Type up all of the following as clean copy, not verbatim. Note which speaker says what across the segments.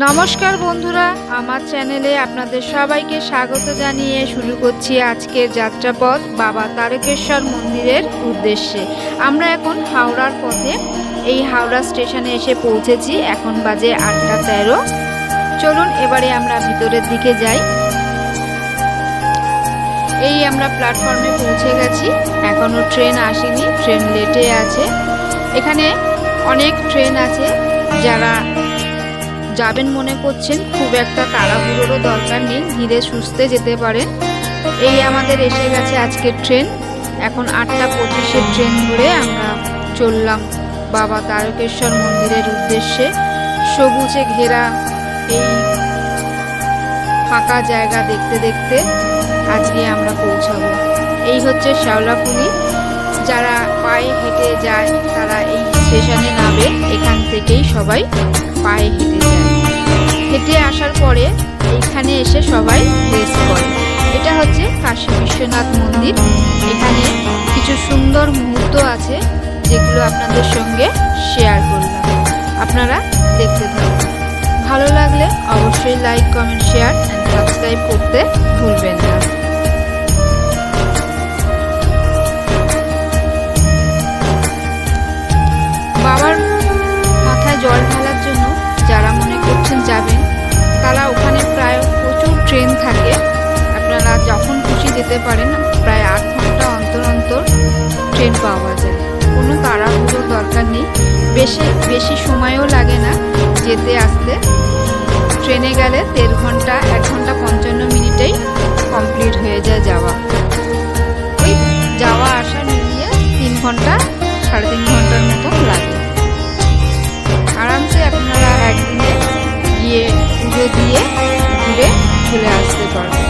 Speaker 1: নমস্কার বন্ধুরা, আমার চ্যানেলে আপনাদের সবাইকে স্বাগত জানিয়ে শুরু করছি আজকের যাত্রাপথ বাবা তারকেশ্বর মন্দিরের উদ্দেশ্যে। আমরা এখন হাওড়ার পথে এই হাওড়া স্টেশনে এসে পৌঁছেছি। এখন বাজে 8:13। চলুন এবারে আমরা ভিতরের দিকে যাই। এই আমরা প্ল্যাটফর্মে পৌঁছে গেছি। এখনও ট্রেন আসেনি, ট্রেন লেটে আছে। এখানে অনেক ট্রেন আছে। যারা যাবেন মনে করছেন, খুব একটা তাড়াহুড়োরও দরকার নেই, ধীরে সুস্থে যেতে পারেন। এই আমাদের এসে গেছে আজকের ট্রেন। এখন 8:25-এর ট্রেন ধরে আমরা চললাম বাবা তারকেশ্বর মন্দিরের উদ্দেশ্যে। সবুজে ঘেরা এই ফাঁকা জায়গা দেখতে দেখতে আজকে আমরা পৌঁছাবো। এই হচ্ছে শ্যাওলাফুলি। যারা পায়ে হেঁটে যায় তারা এই স্টেশনে নামে। এখান থেকেই সবাই পায়ে হেঁটে যায়। হেঁটে আসার পরে এইখানে এসে সবাই রেস্ট করে। এটা হচ্ছে কাশী বিশ্বনাথ মন্দির। এখানে কিছু সুন্দর মুহূর্ত আছে যেগুলো আপনাদের সঙ্গে শেয়ার করলাম। আপনারা দেখতে থাকুন। ভালো লাগলে অবশ্যই like, comment, share and subscribe করতে ভুলবেন না। বাবার মাথায় জল ঢালার জন্য যারা মনে করছেন যাবেন, তারা ওখানে প্রায় প্রচুর ট্রেন থাকে। আপনারা যখন খুশি যেতে পারেন। প্রায় 8 ঘন্টা অন্তর অন্তর ট্রেন পাওয়া যায়। কোনো তাড়াহুড়োর দরকার নেই। বেশি সময়ও লাগে না যেতে আসতে। ট্রেনে গেলে 1.5 ঘন্টা 1 ঘন্টা 55 মিনিটেই কমপ্লিট হয়ে যায় যাওয়া। ওই যাওয়া আসা মিলিয়ে 3 ঘন্টা 3.5 ঘন্টার মতো লাগে। আরামসে আপনারা একদিনে গিয়ে পুজো দিয়ে ঘুরে চলে আসতে পারবেন।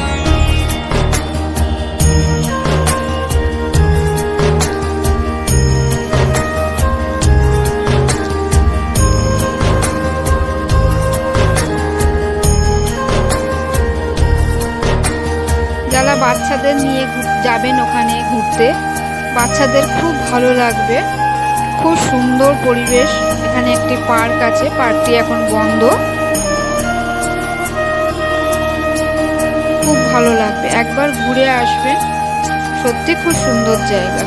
Speaker 1: যারা বাচ্চাদের নিয়ে যাবেন ওখানে ঘুরতে, বাচ্চাদের খুব ভালো লাগবে। খুব সুন্দর পরিবেশ। এখানে একটি পার্ক আছে, পার্কটি এখন বন্ধ। খুব ভালো লাগবে, একবার ঘুরে আসবেন। সত্যি খুব সুন্দর জায়গা।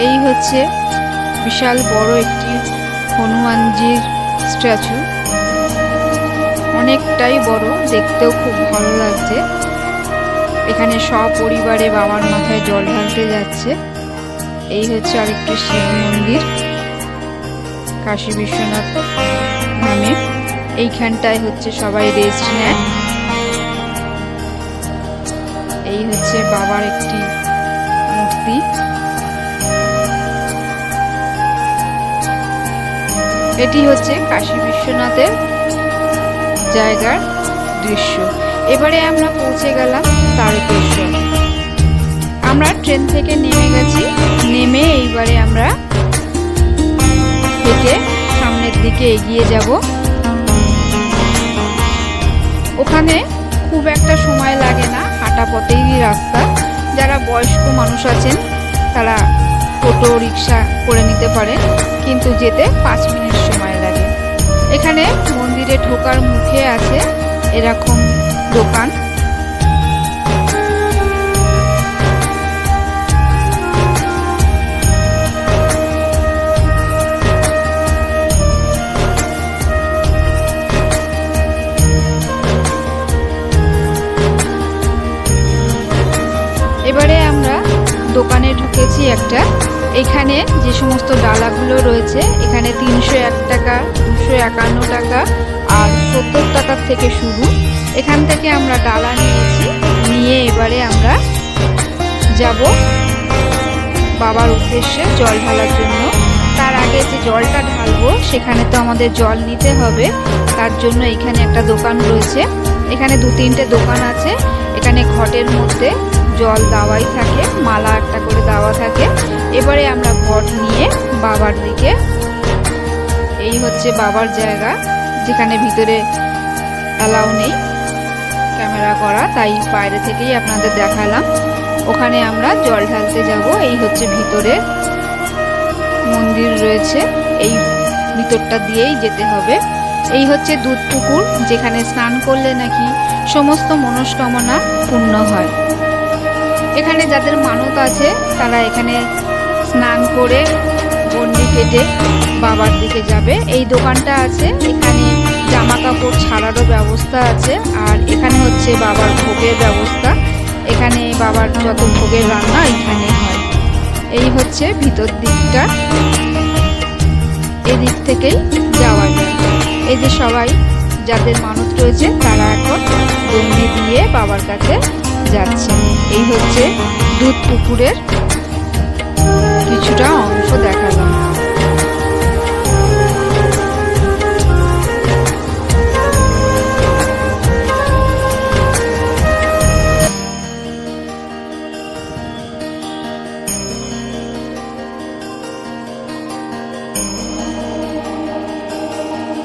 Speaker 1: এই হচ্ছে বিশাল বড় একটি হনুমানজির স্ট্যাচু। অনেকটাই বড়, দেখতেও খুব ভালো লাগছে। এখানে সপরিবারে বাবার মাথায় জল ঢালতে যাচ্ছে। এই হচ্ছে আরেকটি শিব মন্দির, কাশী বিশ্বনাথ নামে। এইখানটায় হচ্ছে সবাই রেস্ট নেয়। এই হচ্ছে বাবার একটি মূর্তি। এটি হচ্ছে কাশী বিশ্বনাথের জায়গার দৃশ্য। এবারে আমরা পৌঁছে গেলাম তারকেশ্বর। আমরা ট্রেন থেকে নেমে গেছি। নেমে এইবারে আমরা হেঁটে সামনের দিকে এগিয়ে যাব। ওখানে খুব একটা সময় লাগে না, হাঁটা পথেই রাস্তা। যারা বয়স্ক মানুষ আছেন তারা টোটো রিক্সা করে নিতে পারেন, কিন্তু যেতে 5 মিনিট সময় লাগে। এখানে মন্দিরে ঢোকার মুখে আছে এরকম দোকান। দোকানে ঢুকেছি একটা। এখানে যে সমস্ত ডালাগুলো রয়েছে, এখানে 301 টাকা, 251 টাকা আর 70 টাকার থেকে শুরু। এখান থেকে আমরা ডালা নিয়েছি, নিয়ে এবারে আমরা যাব বাবার উদ্দেশ্যে জল ঢালার জন্য। তার আগে যে জলটা ঢালবো সেখানে তো আমাদের জল নিতে হবে, তার জন্য এখানে একটা দোকান রয়েছে। এখানে 2-3টে দোকান আছে। এখানে ঘটের মধ্যে জল দেওয়াই থাকে, মালা একটা করে দেওয়া থাকে। এবারে আমরা ঘট নিয়ে বাবার দিকে, এই হচ্ছে বাবার জায়গা, যেখানে ভিতরে অ্যালাউ নেই ক্যামেরা করা, তাই বাইরে থেকেই আপনাদের দেখালাম। ওখানে আমরা জল ঢালতে যাব। এই হচ্ছে ভিতরে মন্দির রয়েছে, এই ভিতরটা দিয়েই যেতে হবে। এই হচ্ছে দুধ পুকুর, যেখানে স্নান করলে নাকি সমস্ত মনস্কামনা পূর্ণ হয়। এখানে যাদের মানত আছে তারা এখানে স্নান করে গন্ডি কেটে বাবার দিকে যাবে। এই দোকানটা আছে, এখানে জামা কাপড় ছাড়ারও ব্যবস্থা আছে। আর এখানে হচ্ছে বাবার ভোগের ব্যবস্থা, এখানে বাবার যত ভোগের রান্না এখানে হয়। এই হচ্ছে ভিতর দিকটা, এদিক থেকেই যাওয়া যায়। এই যে সবাই যাদের মানত রয়েছে তারা এখন গন্ডি দিয়ে বাবার কাছে যাচ্ছে। এই হচ্ছে দুধ পুকুরের কিছুটা অংশ দেখালাম।